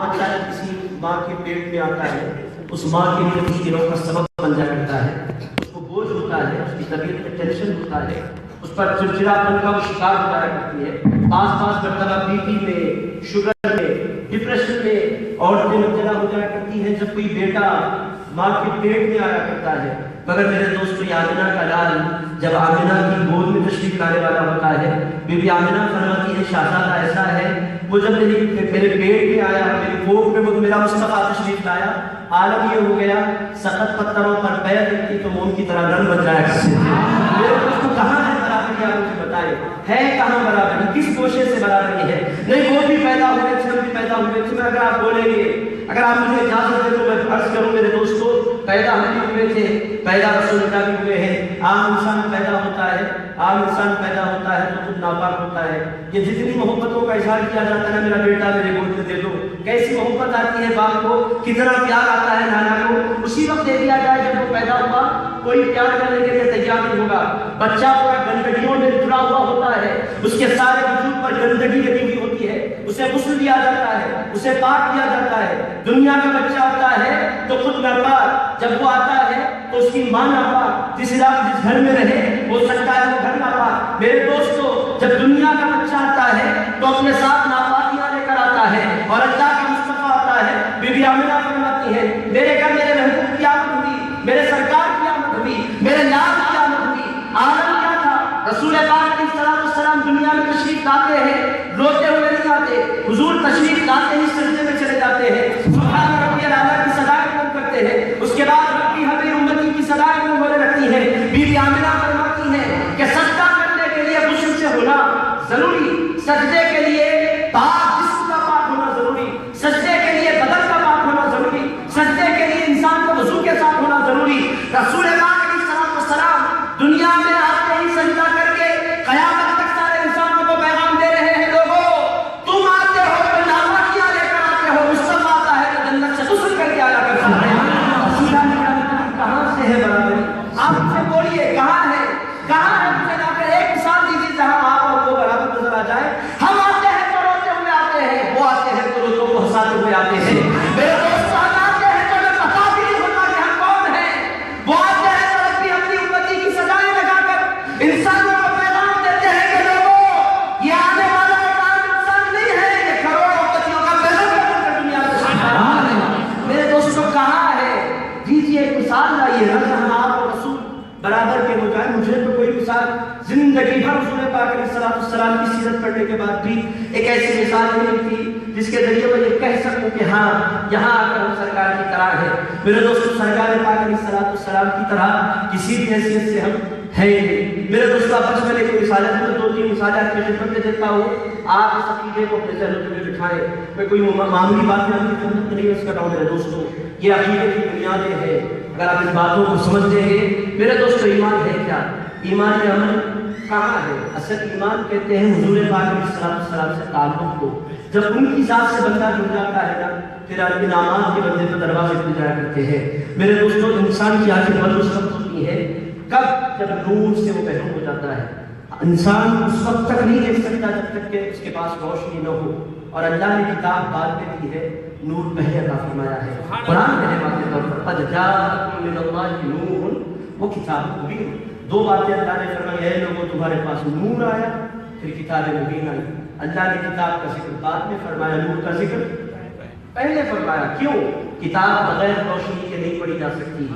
بچہ کسی ماں کے پیٹ میں آتا ہے، اس ماں کے لیے مشکلوں کا سبب بن جا کرتا ہے، اس کو بوجھ ہوتا ہے، اس کی طبیعت میں ٹینشن ہوتا ہے، اس پر چڑچڑاپن کا وہ شکار ہو جایا کرتی ہے۔ پانچ مرتبہ بی پی میں، شوگر میں، ڈپریشن میں عورتیں مبتلا ہو جایا کرتی ہیں جب کوئی بیٹا ماں کے پیٹ میں آیا کرتا ہے۔ مگر میرے دوستو، یہ آمنہ کا لال جب آمنہ کی گود میں تشریف لانے والا ہوتا ہے، بی بی آمنہ فرماتی ہے شہزادہ ایسا ہے، وہ جب میرے پیٹ میں آیا، میری کوکھ میں وہ میرا مصطفیٰ تشریف لایا، عالم یہ ہو گیا سخت پتھروں پر پیر رکھتی تو موم کی طرح نرم بن جایا کرتے تھے۔ میرے دوستو، کہاں ہے برابری؟ آپ مجھے بتائیں، ہے کہاں برابری؟ کس گوشے سے برابری ہے؟ نہیں، وہ بھی پیدا ہوئے تھے، ہم بھی پیدا ہوئے تھے۔ اگر آپ بولیں گے، اگر آپ مجھے اجازت دیں تو میں عرض کروں میرے دوستو، پیدا ہم بھی ہوئے تھے، پیدا رسول اللہ بھی ہوئے ہیں۔ عام انسان پیدا ہوتا ہے، عام انسان پیدا ہوتا ہے تو خود ناپاک ہوتا ہے۔ یہ جتنی محبتوں کا اظہار کیا جاتا ہے، میرا بیٹا میرے گود میں دے دو، کیسی محبت آتی ہے باپ کو، کتنا پیار آتا ہے نانا کو، اسی وقت دے دیا جائے جب وہ پیدا ہوا، کوئی پیار کرنے کے لیے تیار نہیں ہوگا۔ بچہ پورا گندگیوں میں جڑا ہوا ہوتا ہے، اس کے سارے وجود پر گندگی لگی ہوئی ہوتی ہے، اسے غسل دیا جاتا ہے، اسے پاک کیا جاتا ہے۔ دنیا کا بچہ آتا ہے تو خود ناپاک، جب وہ آتا ہے تو اس کی ماں ناپاک، جس گھر میں رہے ہو سکتا ہے وہ گھر ناپاک۔ میرے دوستو، جب دنیا کا بچہ آتا ہے تو اپنے ساتھ ناپاکیاں لے کر آتا ہے، اور اللہ کا مصطفیٰ آتا ہے۔ بی بی آمنہ فرماتی ہے میرے گھر میرے محبوب کی آمد ہوئی، میرے سرکار کی آمد ہوئی، میرے نام کی آمد ہوئی۔ عالم کیا تھا؟ رسول پاک علیہ السلام دنیا میں تشریف لاتے ہیں، روتے ہوئے نہیں آتے، حضور تشریف لاتے ہی سجدے میں چلے جاتے ہیں، سبحان ربی الاعلیٰ کی صدائیں بلند کرتے ہیں، اس کے بعد ربی حبی امتی کی صدائیں بلند ہونے لگتی ہیں۔ بی بی آمنہ فرماتی ہیں کہ سجدہ کرنے کے لیے غسل سے ہونا ضروری، سجدے کے لیے پاک جسم کا پاک ہونا ضروری، سجدے کے لیے بدن کا پاک ہونا ضروری، سجدے کے لیے انسان کو وضو کے ساتھ ہونا ضروری۔ رسول پاک علیہ السلام دنیا میں آتے ہی سجدہ کر کے قیامت تک سارے انسانوں کو پیغام دے رہے ہیں، لوگوں تم آتے ہو تو ناپاکیاں لے کر آتے ہو، مصطفیٰ آتا ہے تو جنت سے غسل کر کے آیا کرتا ہے۔ کہاں سے ہے برابری؟ آپ سے بولیے کہاں ہے؟ کہاں ہے؟ مجھے لا کر ایک مثال دیجیے جہاں آپ اور وہ برابر نظر آ جائے۔ ہم آتے ہیں تو روتے ہوئے آتے ہیں، وہ آتے ہیں تو روتوں کو ہنساتے ہوئے آتے ہیں۔ میرے دوست آتے ہیں تو ہمیں پتا بھی نہیں ہوتا کہ ہم کون ہیں، وہ آتے ہیں تو ربی اپنی امتی کی سزائیں لگا کر انسانوں کو پیغام دیتے ہیں کہ لوگوں یہ آنے والا ایک عام انسان نہیں ہے، یہ کروڑوں امتیوں کا پیغام بن کر دنیا میں شامل ہے۔ میرے دوستوں کہاں ہے؟ دیجیے ایک مثال لائیے نا جہاں آپ اور رسول برابر کے ہو جائے۔ مجھے تو کوئی مثال زندگی بھر رسول پاک علیہ السلام کی سیرت پڑھنے کے بعد بھی ایک ایسی مثال نہیں تھی جس کے ذریعے میں یہ کہہ سکوں کہ ہاں یہاں آ کر ہم سرکار کی طرح ہے۔ میرے دوستو، سرکار پاک علیہ السلام کی طرح کسی بھی حیثیت سے ہم ہے نہیں۔ میرے دوستو، آپ بچ میں کوئی مثالیں میں دو تین مثالیں آپ کی خدمت میں دیتا ہوں، آپ اس عقیدے کو اپنے ذہنوں میں بٹھائیں۔ میں کوئی معمولی بات میں آپ کی خدمت نہیں عرض کر رہا ہوں میرے دوستو، یہ عقیدے کی بنیادیں ہیں۔ اگر آپ ان باتوں کو سمجھ لیں گے، میرے دوستو ایمان ہے کیا؟ ایمان عمل کہاں ہے؟ اصل ایمان کہتے ہیں حضور پاک علیہ السلام سے تعلق کو۔ جب ان کی ذات سے بندہ جڑ جاتا ہے نا، پھر انعامات کے بندے پر دروازے کھل جایا کرتے ہیں۔ میرے دوستو، انسان کی آنکھیں بند اس وقت ہوتی ہیں کب؟ جب نور سے وہ محروم ہو جاتا ہے۔ انسان اس وقت تک نہیں دیکھ سکتا جب تک کہ اس کے پاس روشنی نہ ہو، اور اللہ نے کتاب بعد میں دی ہے، نور پہلے عطا فرمایا ہے۔ قرآن میں واضح طور پر قد جاءکم من اللہ نور وہ کتاب مبین، دو باتیں اللہ نے فرمائی، اے لوگوں تمہارے پاس نور آیا، پھر کتاب مبین آئی۔ اللہ نے کتاب کا ذکر بعد میں فرمایا، نور کا ذکر پہلے فرمایا۔ کیوں؟ کتاب بغیر روشنی کے نہیں پڑھی جا سکتی۔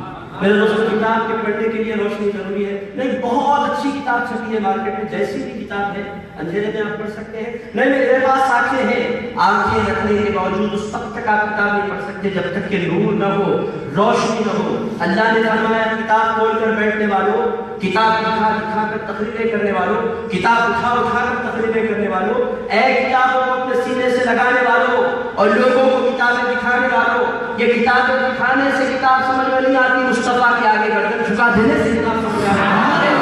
میرے دوستو، کتاب کے پڑھنے کے لیے روشنی ضروری ہے؟ نہیں، بہت اچھی کتاب چھپی ہے مارکیٹ میں، جیسی بھی کتاب ہے اندھیرے میں آپ پڑھ سکتے ہیں۔ نہیں، میرے پاس آنکھیں ہیں، آنکھیں رکھنے کے باوجود اس وقت تک آپ کتاب نہیں پڑھ سکتے جب تک کہ نور نہ ہو، روشنی نہ ہو۔ اللہ نے فرمایا کتاب کھول کر بیٹھنے والوں، کتاب دکھا دکھا کر تقریریں کرنے والوں، کتاب اٹھا اٹھا کر تقریریں کرنے والوں، اے کتابوں کو اپنے سینے سے لگانے والوں اور لوگوں کو کتابیں دکھانے والوں، یہ کتابیں دکھانے سے کتاب سمجھ میں نہیں آتی، مصطفیٰ کے آگے گردن جھکا دینے سے کتاب سمجھ میں آتی ہے۔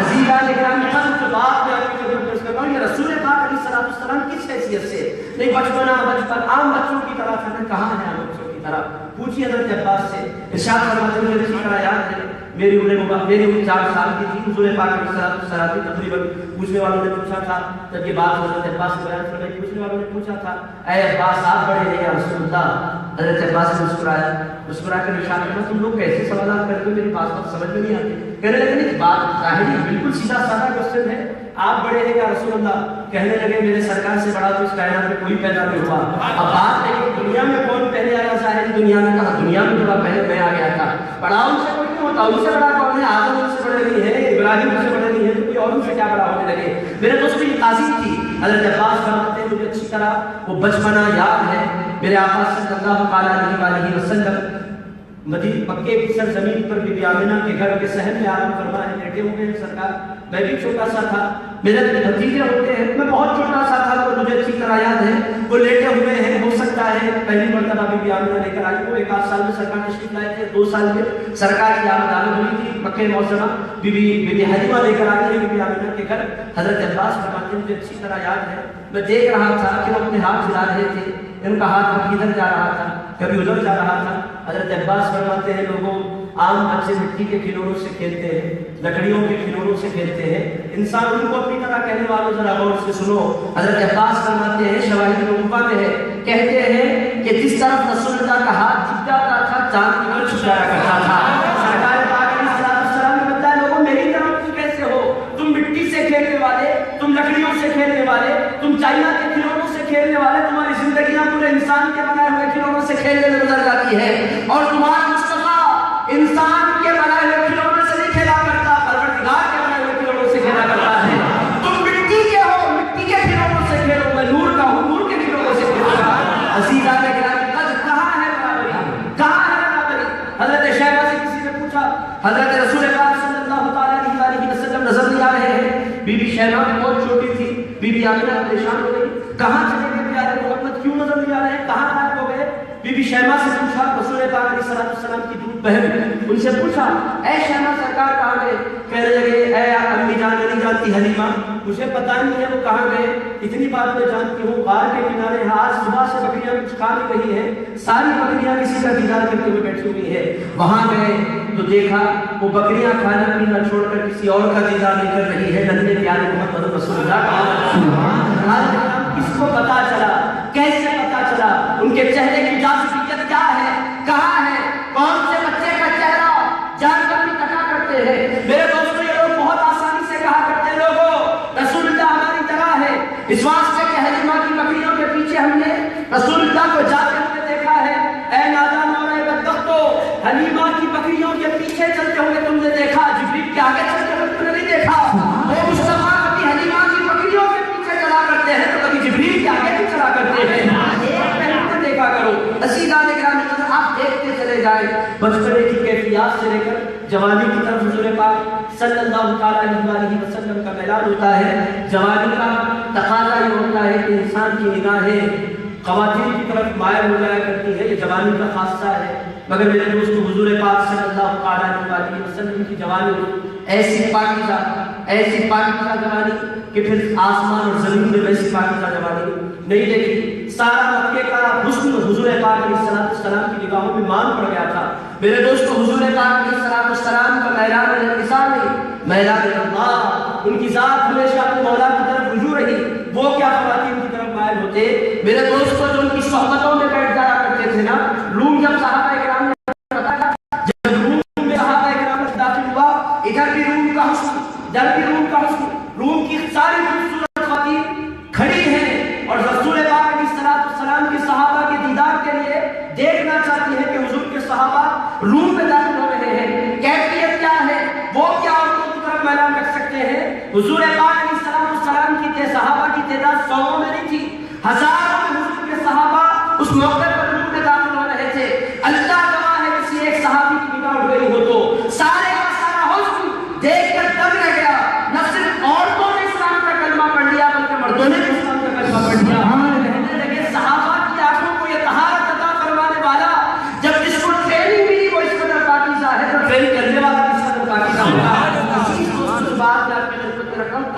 عزیزان اکرام، چند بات میں آپ کی خدمت پیش کرتا ہوں، یہ رسول پاک علیہ السلام کس حیثیت سے؟ نہیں، بچپن عام بچوں کی طرح تھا، کہاں ہے عام بچوں کی طرح؟ پوچھیے حضرت عباس سے، ارشاد فرماتے ہیں مجھے اسی طرح یاد ہے، میری عمر 4 سال کی تھی، حضور پاک علیہ السلام تقریباً پوچھنے والوں نے پوچھا تھا، جب یہ بات حضرت عباس سے بیان فرمائی، پوچھنے والوں نے پوچھا تھا، اے عباس آپ بڑے ہیں یا رسول اللہ حضرت عباس نے مسکرا کر ارشاد فرمایا تم لوگ کیسے سوالات کرتے ہو، میری بات سمجھ میں نہیں آتی. کہنے لگے نہیں بات ظاہری بالکل سیدھا سادہ کوشچن ہے، آپ بڑے ہیں یا رسول اللہ؟ کہنے لگے میرے سرکار سے بڑا تو اس کائنات میں کوئی پیدا نہیں ہوا. اب بات ہے کہ دنیا میں کون پہلے آیا؟ ظاہری دنیا میں. کہا دنیا میں تھوڑا پہلے میں آ گیا تھا. بڑا ان سے کوئی نہیں ہوتا، ان سے بڑا کون ہے؟ آدم ان سے بڑے نہیں ہے، ابراہیم ان سے بڑے نہیں ہے، تو کوئی اور ان سے کیا بڑا ہونے لگے. میرے دوست کی تعظیم تھی. حضرت عباس فرماتے ہیں مجھے اچھی طرح وہ بچپنا یاد ہے. میرے آقا صلی اللہ علیہ وسلم مکے کی سرزمین پر بی بی آمنہ کے گھر کے صحن میں آرام فرما ہے، لیٹے ہوئے ہیں سرکار. میں بھی چھوٹا سا تھا، میرے بھتیجے ہوتے ہیں، میں بہت چھوٹا سا تھا تو مجھے اچھی طرح یاد ہے وہ لیٹے ہوئے ہیں. ہو سکتا ہے پہلی مرتبہ بی بی آمنہ لے کر آئی وہ 1 آدھ سال میں سرکار تشریف لائے تھے، 2 سال میں سرکار کی آمد ہوئی تھی مکہ معظمہ. بی بی حلیمہ لے کر آتی ہے بی بی آمنہ کے گھر. حضرت عباس فرماتے ہیں مجھے اچھی طرح یاد ہے میں دیکھ رہا تھا کہ وہ اپنے ہاتھ ہلا رہے تھے. ان کا ہاتھ کبھی ادھر جا رہا تھا کبھی ادھر جا رہا تھا. حضرت عباس فرماتے ہیں لوگوں عام بچے مٹی کے کھلونوں سے کھیلتے ہیں، لکڑیوں کے کھلونوں سے کھیلتے ہیں، انسان ان کو اپنی طرح کہنے والوں ذرا غور سے سنو. حضرت عباس فرماتے ہیں شواہد نبوہ میں ہے، کہتے ہیں کہ جس طرف رسول اللہ کا ہاتھ جھک جاتا تھا چاند کی طرف چھپ جایا کرتا تھا. سرکار پاک علیہ السلام نے بتایا لوگوں میری طرف تم کیسے ہو؟ تم مٹی سے کھیلنے والے، تم لکڑیوں سے کھیلنے والے، تم چائنا کے کھلونوں سے کھیلنے والے، تمہاری زندگیاں پورے انسان کے بنائے ہوئے کھلونوں سے کھیلنے میں گزر جاتی ہے. اور تمہارا مصطفیٰ انسان کے بنائے ہوئے کھلونوں سے نہیں کھیلا کرتا، پروردگار کے بنائے ہوئے کھلونوں سے کھیلا کرتا ہے. تم مٹی کے ہو، مٹی کے کھلونوں سے کھیلو، میں نور کا ہوں، نور کے کھلونوں سے کھیلوں گا. عزیزان گرامی کہاں ہے برابری؟ کہاں ہے برابری؟ حضرت شیبہ سے کسی نے پوچھا، حضرت رسول پاک صلی اللہ علیہ وسلم نظر نہیں آ رہے ہیں. بی بی شیبہ بہت چھوٹی تھی. بی بی آمنہ پریشان ہو گئی، کہاں چلے گئے پیارے محمد، کیوں نظر نہیں آ رہے ہیں، کہاں غائب ہو گئے؟ بی بی شیبہ سے پوچھا، رسول پاک علیہ السلام کی دودھ بہن ان سے پوچھا اے شیبہ سرکار کہاں گئے؟ کہنے لگے اے امی جان نہیں جانتی حلیمہ، مجھے پتہ نہیں ہے وہ کہاں گئے، اتنی بات میں جانتی ہوں غار کے کنارے آج صبح سے بکریاں کچھ کھا نہیں رہی ہیں، ساری بکریاں کسی کا دیدار کرتے ہوئے بیٹھی ہوئی ہے. وہاں گئے تو دیکھا وہ بکریاں کھانا پینا چھوڑ کر کسی اور کا دیدار نہیں کر رہی ہے. نبی پیارے محمد رسول اللہ کس کو پتا چلا؟ کیسے پتا چلا؟ ان کے چہرے کی جاذبیت کیا ہے؟ کہاں ہے؟ کون سے بچے کا چہرہ جان کر بھی کٹا کرتے ہیں؟ میرے دوستوں یہ لوگ بہت آسانی سے کہا کرتے ہیں لوگوں رسول اللہ ہماری طرح ہے، اس واسطے کہ حلیمہ کی بکریوں کے پیچھے ہم نے رسول اللہ کو جاتے ہوئے دیکھا ہے. اے نادان اور اے بدبختو، حلیمہ کی بکریوں کے پیچھے چلتے ہوئے تم نے دیکھا، جبریل کے آگے چلتے ہوئے تم نے نہیں دیکھا. وہ مصطفیٰ کبھی حلیمہ کی بکریوں کے پیچھے چلا کرتے ہیں تو کبھی جبریل کے آگے بھی چلا کرتے ہیں. دیکھا کرو عزیزان گرامی، آپ دیکھتے چلے جائیں بچپنے کی کیفیات سے لے کر جوانی کی طرف حضور پاک صلی اللہ علیہ وسلم کا میلان ہوتا ہے. جوانی کا تقاضا یہ ہوتا ہے کہ انسان کی نگاہیں خواتین کی طرف مائل ہو جایا کرتی ہے، یہ جوانی کا خاصہ ہے. مگر میرے دوستو حضور پاک صلی اللہ علیہ وسلم کی جوانی ایسی پاکیزہ جوانی کہ پھر آسمان اور زمین میں ویسی پاکیزہ جوانی نہیں دیکھی. سارا مکے کا حسن حضور پاک علیہ السلام کی نگاہوں میں مان پڑ گیا تھا. میرے دوستو حضور پاک علیہ السلام کا میلان انکسار نہیں، میلان اللہ، ان کی ذات ہمیشہ اپنے مولا کی طرف رجوع رہی. وہ کیا خواتین کی طرف مائل ہوتے؟ میرے دوستو جو ان کی صحبتوں میں بیٹھ جایا کرتے تھے نا، روم جب صحابہ کرام نے بتایا، جب روم میں صحابہ کرام داخل ہوا، ادھر بھی روم کا حسن، ادھر بھی روم کا حسن، روم کی ساری خوبصورت خواتین کھڑی ہیں اور رسول پاک علیہ السلام کے صحابہ کے دیدار کے لیے دیکھنا چاہتی ہیں کہ حضور کے صحابہ روم میں داخل ہو رہے ہیں. کیفیت کیا ہے؟ وہ کیا عورتوں کی طرف میلان رکھ سکتے ہیں؟ حضور پاک علیہ السلام کی صحابہ کی تعداد 100 میں نہیں تھی، ہزاروں میں حضور کے صحابہ اس موقع پر روم میں داخل ہو رہے تھے. اللہ گواہ ہے کسی ایک صحابی کی نگاہ اٹھ گئی ہو تو سارے کا سارا حسن دیکھ کر دم رہ گیا. نہ صرف عورتوں نے اسلام کا کلمہ پڑھ لیا بلکہ مردوں نے بھی اسلام کا کلمہ پڑھ لیا. کہنے لگے صحابہ کی آنکھوں کو یہ طہارت عطا فرمانے والا جب جس کو ٹریننگ ملی وہ اس قدر پاکیزہ ہے تو ٹرین کرنے والا کس قدر پاکیزہ ہوگا. اسی دوست بات میں آپ کی خدمت میں رکھا ہوں،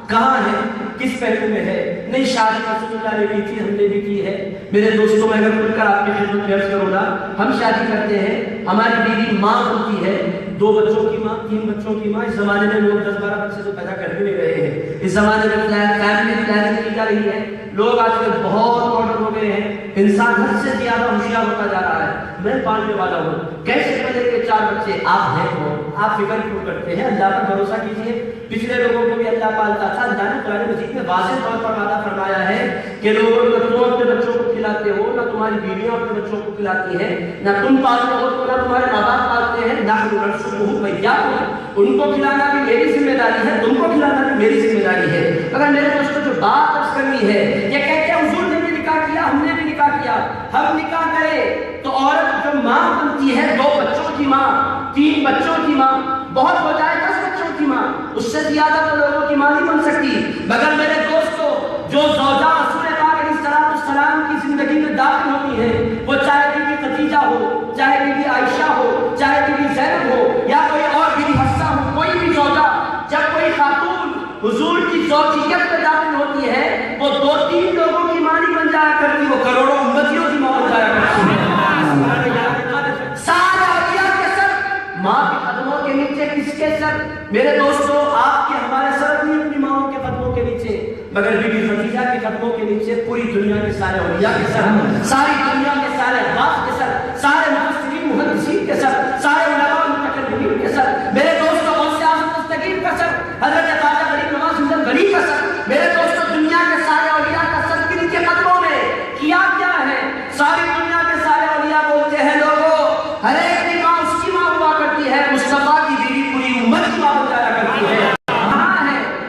کہاں ہے، کس پہلو میں ہے. نہیں شادی رسول اللہ نے بھی کی، ہم نے بھی کی ہے. میرے دوستوں میں اگر کھل کر آپ کی خدمت میں عرض کروں نا، ہم شادی کرتے ہیں، ہماری بیوی ماں ہوتی ہے، 2 بچوں کی ماں، 3 بچوں کی ماں. اس زمانے میں لوگ 10-12 بچے تو پیدا کر بھی نہیں رہے ہیں. اس زمانے میں فیملی پلاننگ کی جا رہی ہے. لوگ آج کل بہت ماڈرن ہو گئے ہیں، انسان حد سے زیادہ ہوشیار ہوتا جا رہا ہے۔ میں پالنے والا ہوں، کیسے پلے کے 4 بچے؟ آپ ہیں کون؟ آپ فکر کیوں کرتے ہیں؟ اللہ پر بھروسہ کیجیے۔ پچھلے لوگوں کو بھی اللہ پالتا تھا۔ اللہ نے قرآن مجید میں واضح طور پر وعدہ فرمایا ہے کہ لوگوں نہ تم اپنے بچوں کو کھلاتے ہو، نہ تمہاری بیویاں اپنے بچوں کو کھلاتی ہیں، نہ تم پالتے ہو تو نہ تمہارے ماں باپ پالتے ہیں۔ نحن نرزقهم وإياكم، ان کو کھلانا بھی میری ذمہ داری ہے، تم کو کھلانا بھی میری ذمہ داری ہے۔ اگر میرے دوستوں جو بات عرض کرنی ہے، یہ کہتے ہیں حضور نے بھی نکاح کیا، ہم نے بھی نکاح کیا، ہم نکاح کریں تو عورت جو ماں بنتی ہے 2 بچوں کی ماں، 3 بچوں کی ماں، بہت ہو جائے 10 بچوں کی ماں، اس سے زیادہ تو لوگوں کی ماں نہیں بن سکتی۔ مگر میرے دوستو جو زوجہ رسول پاک علیہ السلام کی زندگی میں داخل ہوتی ہے، وہ چاہے بی بی خدیجہ ہو، چاہے بی بی عائشہ ہو، چاہے بی بی زینب ہو، یا کوئی اور بی بی حفصہ ہو، کوئی بھی زوجہ، جب کوئی خاتون حضور کی زوجیت میں داخل ہوتی ہے، وہ 2-3 لوگوں کی ماں نہیں بن جایا کرتی، وہ کروڑوں امتیوں کی ماں بن جایا کرتی ہے۔ سارے اولیاء کے سر ماں کے قدموں کے نیچے، کس کے سر؟ میرے دوستو آپ کے ہمارے سر نہیں اپنی ماں کے قدموں کے نیچے، مگر بی بی خدیجہ کے قدموں کے نیچے پوری دنیا کے سارے اولیاء کے سر، ساری دنیا کے سارے احباب کے سر، سارے مفسرین محدثین کے سر، سارے علماء متکلمین کے سر، میرے دوستو غوث اعظم مستقیم کا سر، حضرت خواجہ غریب نواز حنظل غنی کا سر، میرے دوستو دنیا کے سارے اولیاء کا سر کن کے قدموں میں کیا کیا ہے؟ ساری دنیا کے سارے اولیاء بولتے ہیں لوگوں ہر ایک کی ماں اس کی ماں ہوا کرتی ہے، مصطفیٰ کی بیوی پوری امت کی ماں ہو جایا کرتی ہے۔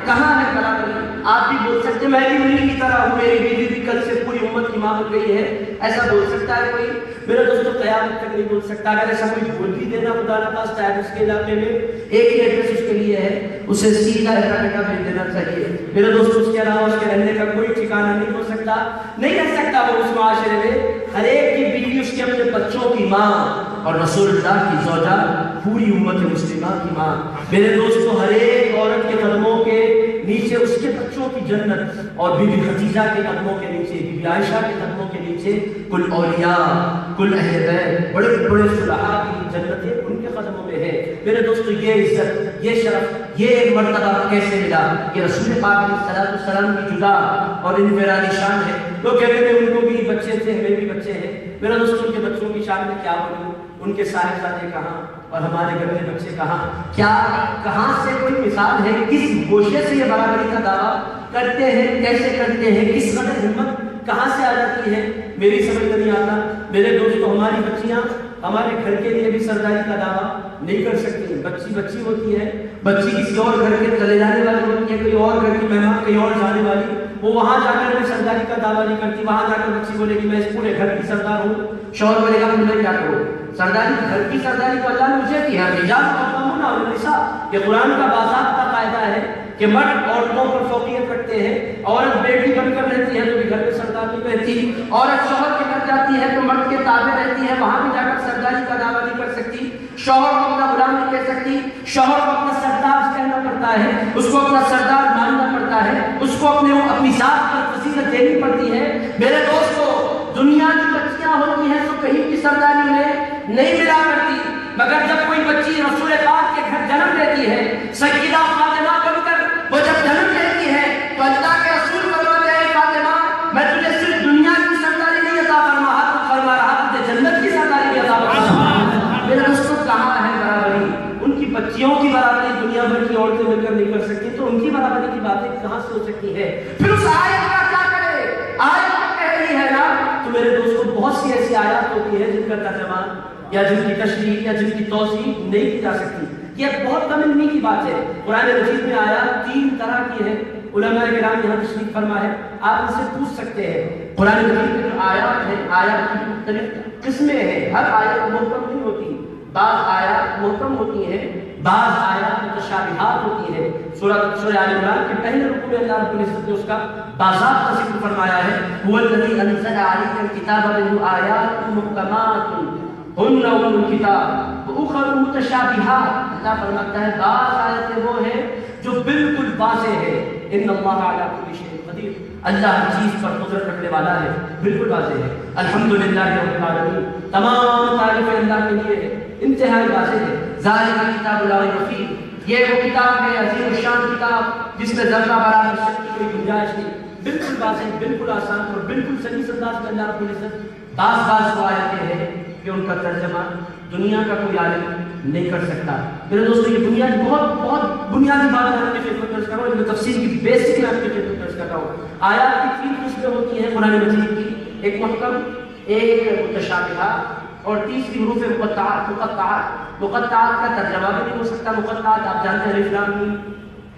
کہاں ہے برابری؟ آپ بھی بول سکتے میں بھی انہیں کی طرح ہوں، میری بیوی بھی کل سے پوری امت کی ماں بن گئی ہے، ایسا بول سکتا ہے کوئی؟ میرے دوستو قیامت تک نہیں بول سکتا۔ اگر ایسا کوئی بول بھی دینا خدا نہ خواستہ چاہے اس کے علاقے میں ایک ہی ایڈریس اس کے لیے ہے، اسے سیدھا کینیڈا بھیج دینا چاہیے۔ میرے دوستو اس کے علاوہ اس کے رہنے کا کوئی ٹھکانہ نہیں ہو سکتا، نہیں رہ سکتا وہ اس معاشرے میں۔ ہر ایک کی بیوی اس کے اپنے بچوں کی ماں، اور رسول اللہ کی زوجہ پوری امت مسلمہ کی ماں۔ میرے دوستو ہر ایک عورت کے قدموں کے نیچے اس کے بچوں کی جنت، اور بی بی خدیجہ کے قدموں کے نیچے، بی بی عائشہ کے قدموں کے نیچے کل اولیاء، کل اہل بیت، بڑے بڑے صلحاء کی جنتیں ان کے قدموں میں ہے۔ میرے دوستو یہ عزت، یہ شرف، یہ ایک مرتبہ کیسے ملا؟ یہ رسول پاک علیہ السلام کی جدا اور انفرادی شان ہے۔ لوگ کہتے ہیں ان کو بھی بچے تھے، ہمیں بھی بچے ہیں۔ میرا دوستو ان کے بچوں کی شان میں کیا بولوں؟ ان کے صاحبزادے کہاں اور ہمارے گھر کے بچے کہاں؟ کیا کہاں سے کوئی مثال ہے؟ کس گوشے سے یہ برابری کا دعویٰ کرتے ہیں؟ کیسے کرتے ہیں؟ کس قدر ہمت کہاں سے آ جاتی ہے؟ میری سمجھ میں نہیں آتا۔ میرے دوستو ہماری بچیاں ہمارے گھر کے لیے بھی سرداری کا دعویٰ نہیں کر سکتی۔ بچی بچی ہوتی ہے، بچی کسی اور گھر کے چلے جانے والی ہوتی ہے، کوئی اور گھر کی مہمان کہیں اور جانے والی، وہ وہاں جا کر میں سرداری کا دعویٰ نہیں کرتی۔ وہاں جا کر بچی بولے گی میں اس پورے گھر کی سردار ہوں، شوہر بولے گا تمہیں کیا کرو؟ سرداری گھر کی سرداری کو اللہ نے مجھے دی ہے۔ رجال قوامون علی النساء، یہ قرآن کا باضابطہ قاعدہ ہے کہ مرد عورتوں پر فوقیت رکھتے ہیں۔ عورت بیٹی بن کر رہتی ہے تو بھی گھر میں سردار نہیں رہتی، عورت شوہر کے گھر جاتی ہے تو مرد کے تابع رہتی ہے، وہاں بھی جا کر سرداری کا دعویٰ نہیں کر سکتی، شوہر کو اپنا غلام نہیں کہہ سکتی، شوہر کو اپنا سردار کہنا پڑتا ہے، اس کو اپنا سردار ماننا پڑتا ہے، اس کو اپنی ذات پر فضیلت دینی پڑتی ہے۔ میرے دوستو دنیا کی بچیاں ہوتی ہیں تو کہیں کی سرداری میں نہیں ملا کرتی، مگر جب کوئی بچی رسول پاک کے گھر جنم لیتی ہے، سیدہ فاطمہ بن کر وہ جب جنم لیتی ہے تو اللہ کے رسول فرماتے ہیں فاطمہ میں تجھے صرف دنیا کی سرداری نہیں عطا فرما رہا تجھے جنت کی سرداری بھی عطا فرما رہا۔ میرے دوستو کہاں ہے برابری؟ ان کی بچیوں کی برابری دنیا بھر کی عورتیں مل کر نہیں کر سکتی، تو ان کی برابری کی باتیں کہاں سے ہو سکتی ہے؟ پھر اس آیت کا کیا کرے؟ آیت کہہ رہی ہے نا، تو میرے دوستو بہت سی ایسی آیات ہوتی ہے جن کا ترجمہ یا جن کی تشریح یا جن کی توضیح نہیں کی جا سکتی۔ یہ بہت کم علمی کی بات ہے۔ قرآن مجید میں آیات 3 طرح کی ہیں، علماء کرام یہاں تشریح فرما ہے، آپ ان سے پوچھ سکتے ہیں۔ قرآن مجید میں جو آیات ہیں، آیات کی مختلف قسمیں ہیں، ہر آیت محکم نہیں ہوتی، بعض آیات محکم ہوتی ہیں، بعض آیات متشابہات ہوتی ہیں۔ سورہ آل عمران کے پہلے رکوع میں اللہ رب العزت نے اس کا باضابطہ ذکر فرمایا ہے، هو الذی انزل علیک الکتاب منہ آیات محکمات ہن ام الکتاب واخر متشابہات۔ اللہ فرماتا ہے بعض آیتیں وہ ہیں جو بالکل واضح ہے، ان اللہ علی کل شیء قدیر، اللہ ہر چیز پر قدرت رکھنے والا ہے، بالکل واضح ہے۔ الحمدللہ رب العالمین، تمام تعریفیں اللہ کے لیے ہے، انتہائی واضح ہے۔ ذالک کتاب لا ریب فیہ، یہ وہ کتاب ہے عظیم الشان کتاب جس میں ذرہ برابر شک کی کوئی گنجائش نہیں۔ بالکل واضح، بالکل آسان اور بالکل صحیح انداز میں اللہ رب العزت بعض آیتیں ہیں کہ ان کا ترجمہ دنیا کا کوئی عالم نہیں کر سکتا۔ میرے دوستو یہ بنیادی بہت بنیادی بات ہے، آپ کی خدمت میں کر رہا ہوں، ان تفسیر کی بیسک میں آپ کی خدمت میں کر رہا ہوں۔ آیات کی تین قسمیں ہوتی ہیں قرآن مجید کی، ایک محکم، ایک متشابہات اور تیسری حروف مقطعات۔ مقطعات کا ترجمہ بھی نہیں ہو سکتا۔ مقطعات آپ جانتے ہیں الف لام میم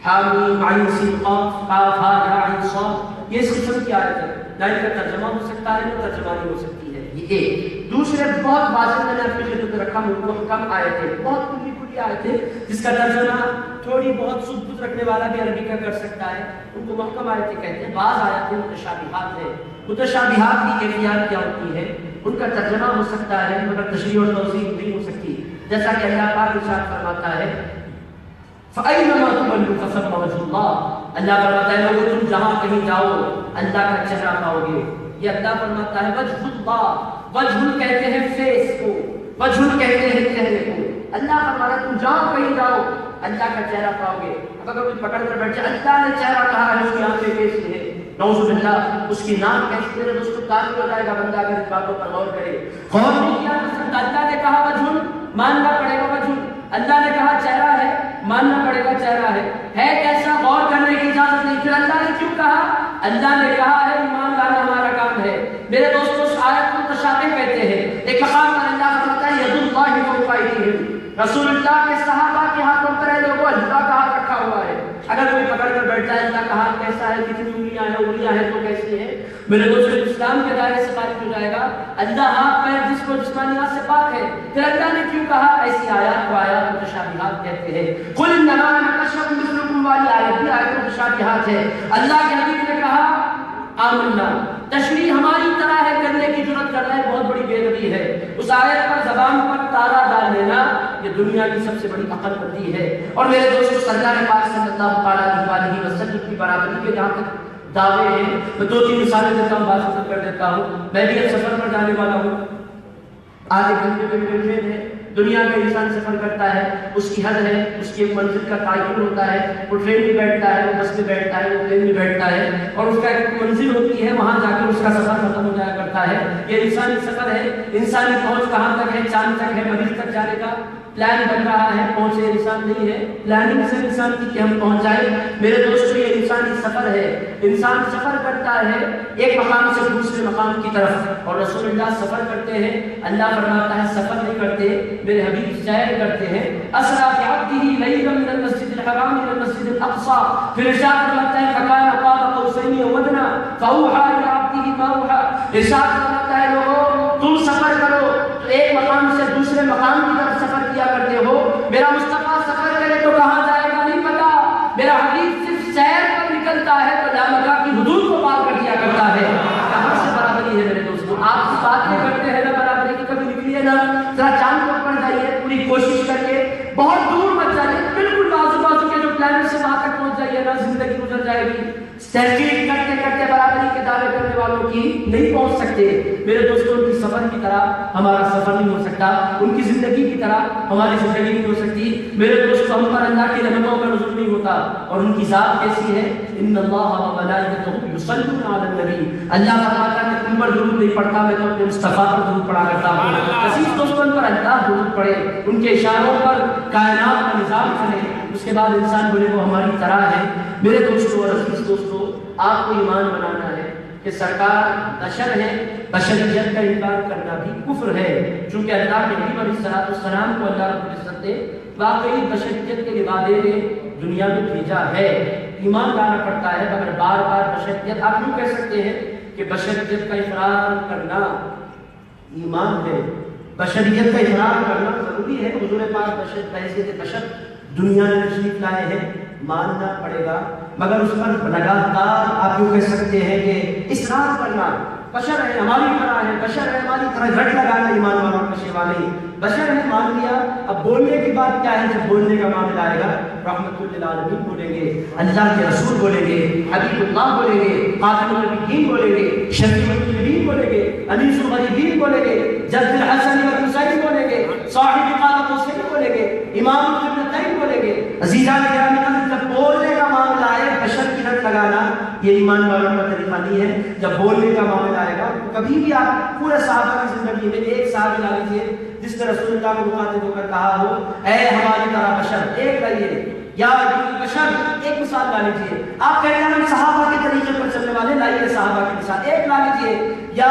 حامیم عین سین قاف قاف ہا یا عین صاد، یہ اس قسم کی آیت ہے، نہ ان کا ترجمہ ہو سکتا ہے نہ ترجمہ نہیں ہو سکتی ہے۔ یہ ایک دوسرے بہت واضح میں نے آپ کی خدمت میں رکھا محکم آیتیں، بہت کلی آیتیں جس کا ترجمہ تھوڑی بہت سود بت رکھنے والا بھی عربی کا کر سکتا ہے، ان کو محکم آیتیں کہتے ہیں۔ بعض آیتیں متشابہات ہیں۔ متشابہات کی کیفیات کیا ہوتی ہے؟ ان کا ترجمہ ہو سکتا ہے مگر تشریح اور توضیح نہیں ہو سکتی، جیسا کہ اللہ پاک ارشاد فرماتا ہے فَأَيْنَمَا تُوَلُّوا فَثَمَّ وَجْهُ اللَّهِ، اللہ فرماتا ہے لوگوں تم جہاں کہیں جاؤ اللہ کا چہرہ پاؤ گے۔ یہ اللہ فرماتا ہے وجہ اللہ، وجہ کہتے ہیں فیس کو، وجہ کہتے ہیں چہرے کو۔ اللہ فرماتا ہے تم جہاں کہیں جاؤ اللہ کا چہرہ پاؤ گے۔ اب اگر کوئی پکڑ کر بیٹھ جائے اللہ نے چہرہ کہا ہے، اس کی آنکھیں کیسی ہیں، نعوذ باللہ، اس کی نام کیسی، میرے دوستو کافر ہو جائے گا بندہ اگر اس باتوں پر غور کرے۔ غور نہیں کیا جا سکتا۔ اللہ نے کہا وجہ، ماننا پڑے گا وجہ۔ اللہ نے کہا چہرہ ہے، ماننا پڑے گا چہرہ ہے کیسا، غور کرنے کی اجازت نہیں۔ پھر اللہ نے کیوں کہا؟ اللہ نے کہا ہے ایمان لانا ہمارا کام ہے۔ میرے دوستو اس آیت کو متشابہ کہتے ہیں۔ ایک مقام پر اللہ فرماتا ہے ید اللہ فوق ایدیہم، رسول اللہ کے صحابہ کے ہاتھوں پر لوگوں اللہ کا ہاتھ رکھا ہوا ہے۔ اگر کوئی پکڑ کر بیٹھ جائے اللہ کا ہاتھ کیسا ہے، کتنی انگلیاں ہیں تو کیسی ہیں، میرے دوستو اسلام کے دائرے سے خارج ہو جائے گا۔ اللہ ہاتھ پیر جس کو جسمانیات سے پاک ہے، پھر اللہ نے کیوں کہا؟ ایسی آیات کو آیات متشابہات کہتے ہیں۔ قل انما انا بشر مثلکم والی آیت بھی آیت متشابہات ہے۔ اللہ کے حبیب نے کہا آمنا، تشریح ہماری طرح ہے کرنے کی جرات کر رہا ہے، بہت بڑی بے ادبی ہے۔ اس آیت پر زبان پر تارا ڈال لینا یہ دنیا کی سب سے بڑی عقل مندی ہے۔ اور میرے دوستو سرکار پاک صلی اللہ علیہ وسلم کی برابری کے جہاں تک دعوے ہیں، میں دو تین مثالیں دیتا ہوں، بات ختم کر دیتا ہوں۔ میں بھی اب سفر پر جانے والا ہوں، آدھے گھنٹے میں ٹرین ہے۔ دنیا میں انسان سفر کرتا ہے، اس کی حد ہے، اس کی ایک منزل کا تعین ہوتا ہے، وہ ٹرین میں بیٹھتا ہے، وہ بس میں بیٹھتا ہے، وہ پلین میں بیٹھتا ہے، اور اس کا ایک منزل ہوتی ہے، وہاں جا کر اس کا سفر ختم ہو جایا کرتا ہے۔ یہ انسانی سفر ہے، انسانی پہنچ کہاں تک ہے؟ چاند تک ہے، مریخ تک جانے کا پلان بن رہا ہے، پہنچے انسان نہیں ہے، پلاننگ سے انسان کی کہ ہم پہنچ جائیں۔ میرے دوستو یہ انسانی سفر ہے، انسان سفر کرتا ہے ایک مقام سے دوسرے مقام کی طرف، اور رسول اللہ سفر کرتے ہیں۔ اللہ فرماتا ہے سفر نہیں کرتے، میرے حبیب سیر کرتے ہیں۔ اسرا بعبدہ لیلا من المسجد الحرام الى المسجد الاقصى، پھر ارشاد فرماتا ہے فکان قاب قوسین او ادنی فاوحى الى عبده ما اوحى۔ ارشاد فرماتا ہے لوگوں تم سفر کرو، ایک مقام سے دوسرے مقام کی طرف سفر کیا کرتے ہو۔ میرا مصطفیٰ سفر کرے تو کہاں جائے گا نہیں پتا، میرا حبیب صرف سیر پر نکلتا ہے تو جامعہ کی حدود کو پار کر دیا کرتا ہے۔ کہاں سے برابری ہے میرے دوستو؟ آپ کی باتیں کرتے ہیں نا برابری کی، کبھی نکلیے نا ذرا چاند پر پڑ جائیے، پوری کوشش کر کے بہت دور مت جائیے، بالکل بازو کے جو پلانٹ سے وہاں تک پہنچ جائیے نا، زندگی گزر جائے گی۔ تحقیق کرتے کرتے برابری کے دعوے کرنے والوں کی نہیں پہنچ سکتے۔ میرے دوستوں ان کی سفر کی طرح ہمارا سفر نہیں ہو سکتا، ان کی زندگی کی طرح ہماری زندگی نہیں ہو سکتی۔ میرے دوستوں ہم پر اللہ کی رحمتوں کا نزول نہیں ہوتا، اور ان کی ذات کیسی ہے؟ ان اللہ و ملائکتہ یصلون علی النبی، اللہ فرماتا ہے تم پر درود نہیں پڑھتا، میں تو اپنے مصطفیٰ پر درود پڑھا کرتا ہوں۔ عزیز دوستوں ان پر اللہ درود پڑھے، ان کے اشاروں پر کائنات کا نظام چلے، اس کے بعد انسان بولے وہ ہماری طرح ہے۔ میرے دوستو اور عزیز دوستو آپ کو ایمان بنانا ہے کہ سرکار بشر ہے، بشریت کا انکار کرنا بھی کفر ہے، چونکہ اللہ کے حبیب علیہ السلام کو اللہ رب العزت نے واقعی بشریت کے لبادے میں دنیا میں بھیجا ہے۔ ایمان لانا پڑتا ہے، مگر بار بار بشریت، آپ یوں کہہ سکتے ہیں کہ بشریت کا اقرار کرنا ایمان ہے، بشریت کا اقرار کرنا ضروری ہے۔ حضور پاک بشر بحیثیت بشر دنیا میں تشریف لائے ہیں، ماننا پڑے گا، مگر اس پر لگاتار آپ یوں کہہ سکتے ہیں کہ اصرار کرنا، بشر ہے ہماری طرح ہے، بشر ہے ہماری طرح، رٹ لگانا ایمان والوں کا شیوا نہیں۔ بشر ہے مان لیا، اب بولنے کی بات کیا ہے؟ جب بولنے کا معاملہ آئے گا رحمت للعالمین بولیں گے، اللہ کے رسول بولیں گے، حبیب اللہ بولیں گے، خاتم النبیین بولیں گے، شفیع المذنبین بولیں گے، انیس الغریبین بولیں گے، جد الحسن والحسین بولیں گے، صاحب قامت حسین بولیں گے، امام القبلتین بولیں گے۔ عزیزان گرامی، جب بولنے کا معاملہ آئے بشر کی رٹ لگانا یہ ایمان والوں کا جب بولنے کا معاملہ آئے گا کبھی بھی آپ پورے صحابہ کی زندگی میں ایک صحابی لا لیجیے جس نے رسول اللہ کو مخاطب ہو کر کہا ہو اے ہماری طرح بشر، ایک لائیے یا بشر، ایک مثال لا لیجیے. آپ کہتے ہیں ہم صحابہ کے طریقے پر چلنے والے، لائیے صحابہ کی مثال ایک لا لیجیے. یا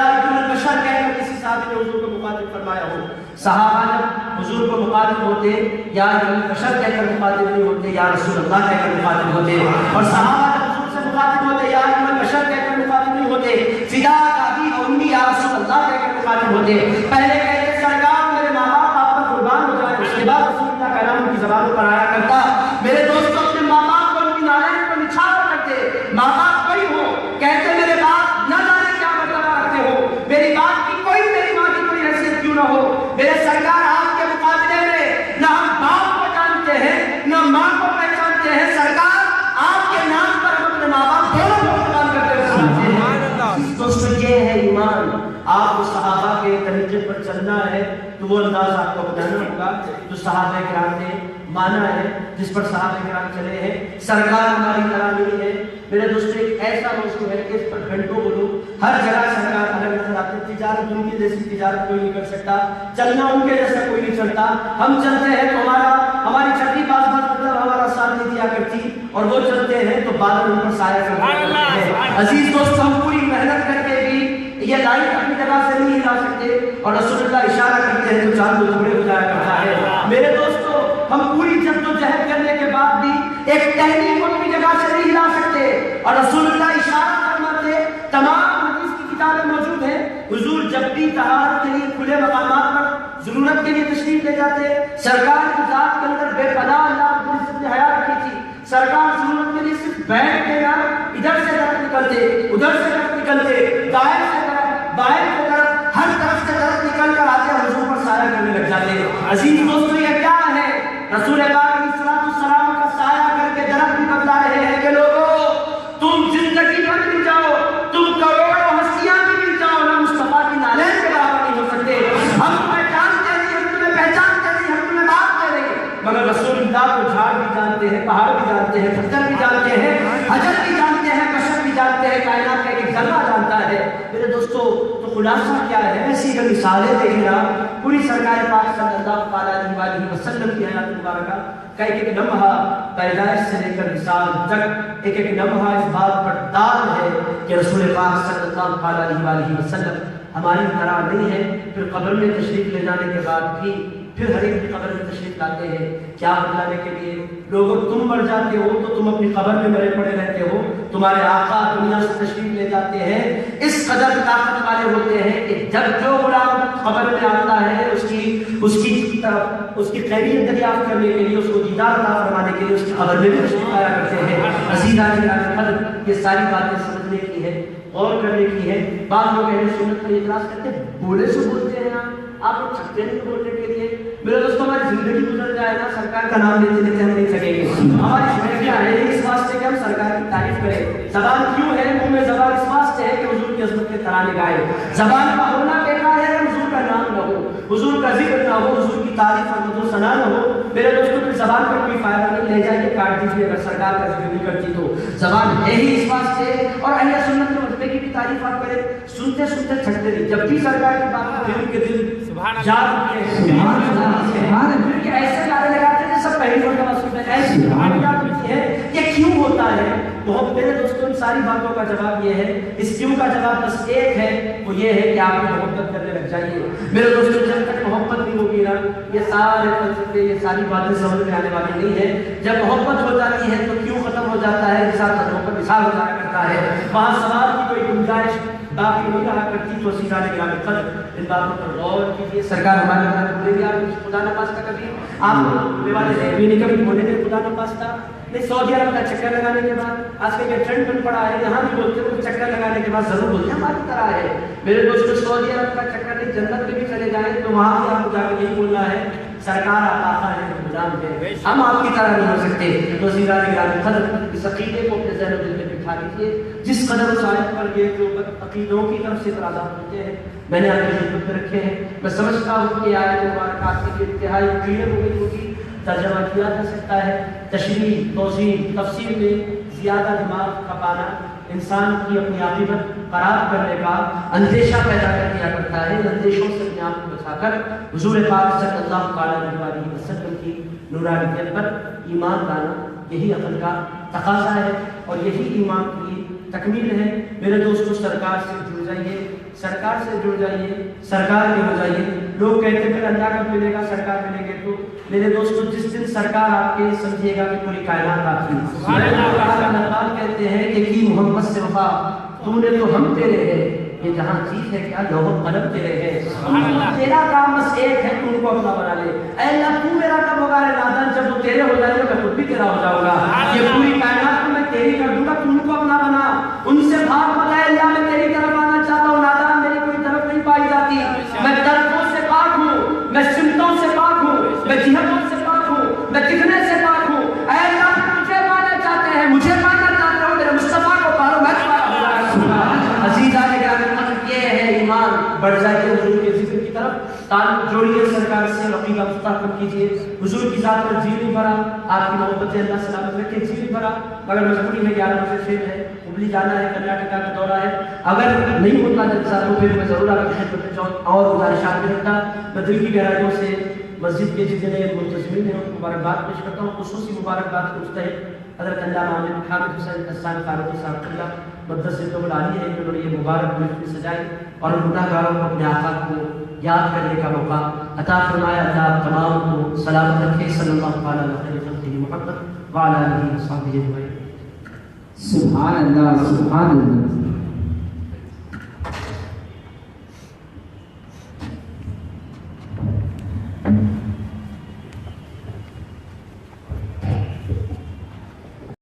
بشر کہہ کر کسی صحابی نے حضور کو مخاطب فرمایا ہو. صحابہ جب حضور کو مخاطب ہوتے یا بشر کہہ کر مخاطب نہیں ہوتے، یا رسول اللہ کہہ کر مخاطب ہوتے. اور صحابہ جب حضور سے مخاطب ہوتے یا بشر کہہ کر مخاطب نہیں ہوتے، فدا ابی و امی یا رسول اللہ کہہ کر مخاطب ہوتے. پہلے کہتے سرکار میرے ماں باپ آپ پر قربان ہو جائے، اس کے بعد رسول اللہ کا نام ان کی زبانوں پر آیا کرتا. میرے دوستوں اپنے ماں باپ کو ان کی نالین پر نچھاور کرتے. ماں باپ کوئی ہو کہتے میرے باپ نہ جانے کیا مرتبہ رکھتے ہو، میری باپ کی کوئی میری ماں کی کوئی حیثیت کیوں نہ ہو. میرے سرکار آپ کے مقابلے میں نہ ہم باپ کو جانتے ہیں نہ ماں کو پہچانتے ہیں. سرکار آپ کے نام پر ہم اپنے ماں باپ دونوں کو قربان کرتے ہوئے سناتے ہیں. دوستوں یہ ہے ایمان. آپ کو صحابہ کے طریقے پر چلنا ہے تو وہ انداز آپ کو اپنانا ہوگا جو صحابہ کرام نے مانا ہے، جس پر صحابہ کرام چلے ہیں. سرکار ہماری طرح نہیں ہے. میرے دوستو ایک ایسا موضوع ہے کہ اس پر گھنٹوں بولو. ہر جگہ سرکار الگ نظر آتے ہیں. تجارت ان کی جیسی تجارت کوئی نہیں کر سکتا، چلنا ان کے جیسا کوئی نہیں چلتا. ہم چلتے ہیں تو ہماری چھٹی پاس مطلب ہمارا ساتھ نہیں دیا کرتی، اور وہ چلتے ہیں تو بادل ان پر سایہ کرتے ہیں. عزیز دوستو ہم پوری محنت کر کے بھی یہ لائٹ اپنی جگہ سے نہیں ہلا سکتے، اور رسول اللہ اشارہ کرتے ہیں تو چاند دو ٹکڑے ہو جایا کرتا ہے. میرے دوستو ہم پوری جدوجہد کرنے کے بعد بھی ایک ٹہنی کو اپنی جگہ سے نہیں ہلا سکتے، اور رسول اللہ اشارہ فرماتے. تمام حدیث کی کتابیں موجود ہیں. حضور جب بھی طہارت کے لیے کھلے مقامات پر ضرورت کے لیے تشریف لے جاتے، سرکار کی ذات کے اندر بے پناہ اللہ کی عزت نے حیا رکھی تھی. سرکار ضرورت کے لیے صرف بیٹھ کے نہ ادھر سے طرف نکلتے ادھر سے طرف نکلتے، دائیں سے طرف بائیں کی طرف، ہر طرف سے طرف نکل کر آتے اور حضور پر سایہ کرنے لگ جاتے. عزیز دوستو یہ کیا ہے؟ رسول پاک علیہ السلام کا سایہ کر کے درخت بھی بتلا رہے ہیں کہ لوگوں تم زندگی بھر مل جاؤ، تم کروڑوں ہستیاں بھی مل جاؤ، نہ مصطفیٰ کی نالین کے برابر نہیں ہو سکتے. ہم تمہیں جانتے نہیں، ہم تمہیں پہچانتے نہیں، ہم تمہیں مانتے نہیں، مگر رسول اللہ کو جھاڑ بھی جانتے ہیں، پہاڑ بھی جانتے ہیں، پتھر بھی جانتے ہیں، حجر بھی جانتے ہیں، بشر بھی جانتے ہیں، کائنات کا ایک ذرہ جانتا ہے. میرے دوستو تو خلاصہ کیا ہے؟ ایسی اگر مثالیں دیکھنا پوری سرکار پاک صلی اللہ علیہ وآلہ وسلم کی حیات مبارکہ کا ایک ایک لمحہ پیدائش سے لے کر وصال تک ایک ایک لمحہ اس بات پر دال ہے کہ رسول پاک صلی اللہ علیہ وآلہ وسلم ہماری طرح نہیں ہے. پھر قبر میں تشریف لے جانے کے بعد بھی پھر ہر ایک کی قبر میں تشریف لاتے ہیں. کیا بتلانے کے لیے؟ لوگوں تم مر جاتے ہو تو تم اپنی قبر میں مرے پڑے رہتے ہو، تمہارے آقا دنیا سے تشریف لے جاتے ہیں. اس قدر طاقت والے ہوتے ہیں کہ جب جو غلام قبر میں آتا ہے اس کی خیریت دریافت کرنے کے لیے، اس کو دیدار عطا فرمانے کے لیے اس کی قبر میں بھی تشریف آیا کرتے ہیں. عزیزان قدر یہ ساری باتیں سمجھنے کی ہے، غور کرنے کی ہے. بعض لوگ اہل سنت پر اعتراض کرتے ہیں بولے سے بولتے ہیں آپ لوگ تھکتے نہیں بولنے کے لیے. میرے دوستوں ہماری زندگی گزر جائے نا سرکار کا نام لیتے لیتے ہم نہیں تھکیں گے. ہماری زندگیاں ہے اس واسطے کہ ہم سرکار کی تعریف کریں. زبان کیوں ہے منہ میں زبان؟ اس واسطے ہے کہ حضور کی عظمت کے ترانے گائے. زبان کا ہونا بیکار ہے کہ حضور کا نام نہ ہو، حضور کا ذکر نہ ہو، حضور کی تعریف اور مدح و ثنا نہ ہو. میرے دوستوں کی زبان پر کوئی فائدہ نہیں. لے جائیے کاٹ دیجیے اگر سرکار کا ذکر نہیں کرتی تو. زبان ہے ہی اس واسطے. اور اہل سنت کے مرتبے کی بھی تعریف آپ کریں، سنتے سنتے تھکتے نہیں. جب بھی سرکار کی بات دل کے دل جا چکے ایسے نعرے لگاتے ہیں سب پہلی مرتبہ سنتے ہیں. ایسی ہے یہ کیوں ہوتا ہے؟ بہت میرے دوستوں ان ساری باتوں کا جواب یہ ہے، اس کیوں کا جواب بس ایک ہے، وہ یہ ہے کہ آپ کو محبت کرنے لگ جائیے. میرے دوستوں جب تک محبت نہیں ہوگی نا یہ سارے فلسفے یہ ساری باتیں سمجھ میں آنے والی نہیں ہے. جب محبت ہو جاتی ہے تو کیوں ختم ہو جاتا ہے، مثال محبت مثال ہو جایا کرتا ہے، وہاں سوال کی کوئی گنجائش باقی نہیں رہا کرتی. تو سیدھانے گرام قدر ان باتوں پر غور کیجیے. سرکار ہمارے گھر بولے گی آپ خدا نہ پاستا، کبھی آپ بولنے والے رہے بھی نہیں کبھی بولے نہیں خدا نہ پاستا نہیں. سعودی عرب کا چکر لگانے کے بعد آج کل کے ٹرینڈ بن پڑا ہے، یہاں بھی بولتے ہیں چکر لگانے کے بعد ضرور بولتے ہیں ہماری طرح ہے. میرے دوستوں سعودی عرب کا چکر نہیں، جنت میں بھی چلے جائیں تو وہاں بھی آپ کو جا کے یہی بولنا ہے سرکار آقا ہے غلام ہے، ہم آپ کی طرح نہیں ہو سکتے. تو سیدھانے گرام قدر اس عقیدے کو اپنے ذہن و دل میں بٹھا لیجیے. جس قدر اس آیت پر یہ جو عقیدوں کی طرف سے اعتراضات ہوتے ہیں میں نے آپ کی خدمت میں رکھے ہیں. میں سمجھتا ہوں کہ آیت مبارکات کی انتہائی کلیئر ہو گئی ہوگی. ترجمہ کیا جا سکتا ہے، تشریح توضیح تفسیر میں زیادہ دماغ کھپانا انسان کی اپنی عاقبت خراب کرنے کا اندیشہ پیدا کر دیا کرتا ہے. ان اندیشوں سے اپنے آپ کو بچا کر حضور پاک صلی اللہ علیہ وسلم کی نورانیت پر ایمان لانا یہی عقل کا تقاضا ہے اور یہی ایمان کی تکمیل ہے. میرے دوستو سرکار سے جڑ جائیے, سرکار سے جڑ جائیے, سرکار کے ہو جائیے. لوگ کہتے ہیں اللہ کب ملے گا, سرکار ملیں گے تو میرے دوستو جس دن سرکار آپ کے سمجھیے گا کہ پوری کائنات آپ کی. اللہ کہتے ہیں کہ کی محمد سے وفا تو نے تو ہم تیرے ہیں, یہ جہاں چیز ہے کیا لوح و قلم تیرے ہیں. تیرا کام بس ایک ہے, تو ان کو اپنا بنا لے. اے اللہ تو میرا کب ہوگا رے نادان, جب وہ تیرے ہو جائے گا میں خود بھی تیرا ہو جاؤں گا. یہ پوری کائنات کو میں تیری کر دوں گا, تو ان کو اپنا بنا. ان سے بھاگ مت, اے اللہ میں تیری طرف آنا چاہتا ہوں, نادان میری کوئی طرف نہیں پائی جاتی. میں طرفوں سے پاک ہوں, میں سمتوں سے پاک ہوں, میں جہتوں سے پاک ہوں, میں دکھنے سے پاک ہوں. اے اللہ مجھے پانا چاہتے ہیں, مجھے پانا چاہتے ہو, میرے مصطفیٰ کو پالو, میں عزیزہ یہ ہے ایمان. بڑھ جائیے حضور کے ذکر کی طرف, تعلق جوڑیے سرکار سے, عقیدہ مستحکم کیجیے. حضور کی ذات پر جی نہیں بھرا, آپ کی محبت اللہ سلامت رکھے, جی نہیں بھرا مگر مجبوری ہے, 11 بجے شیر ہے, ہبلی جانا ہے, کرناٹکا کا دورہ ہے. اگر نہیں ہوتا جلسہ تو پھر میں ضرور آپ کی خدمت میں جاؤں اور گزارشات میں رکھتا. میں دل کی گہرائیوں سے مسجد کے جتنے منتظمین ہیں ان کو مبارکباد پیش کرتا ہوں. خصوصی مبارکباد کو مستحق حضرت علامہ حامد حسین قسان فاروقی صاحب اللہ مدرس العالی ہے, انہوں نے یہ مبارک محفل سجائی اور گناہ گاروں کو اپنے آقا کو یاد کرنے کا موقع عطا فرمایا. اللہ تمام کو سلامت رکھے. صلی اللہ علیہ وسلم محمد وعلی آلہ وصحبہ اجمعین. سبحان اللہ, سبحان اللہ.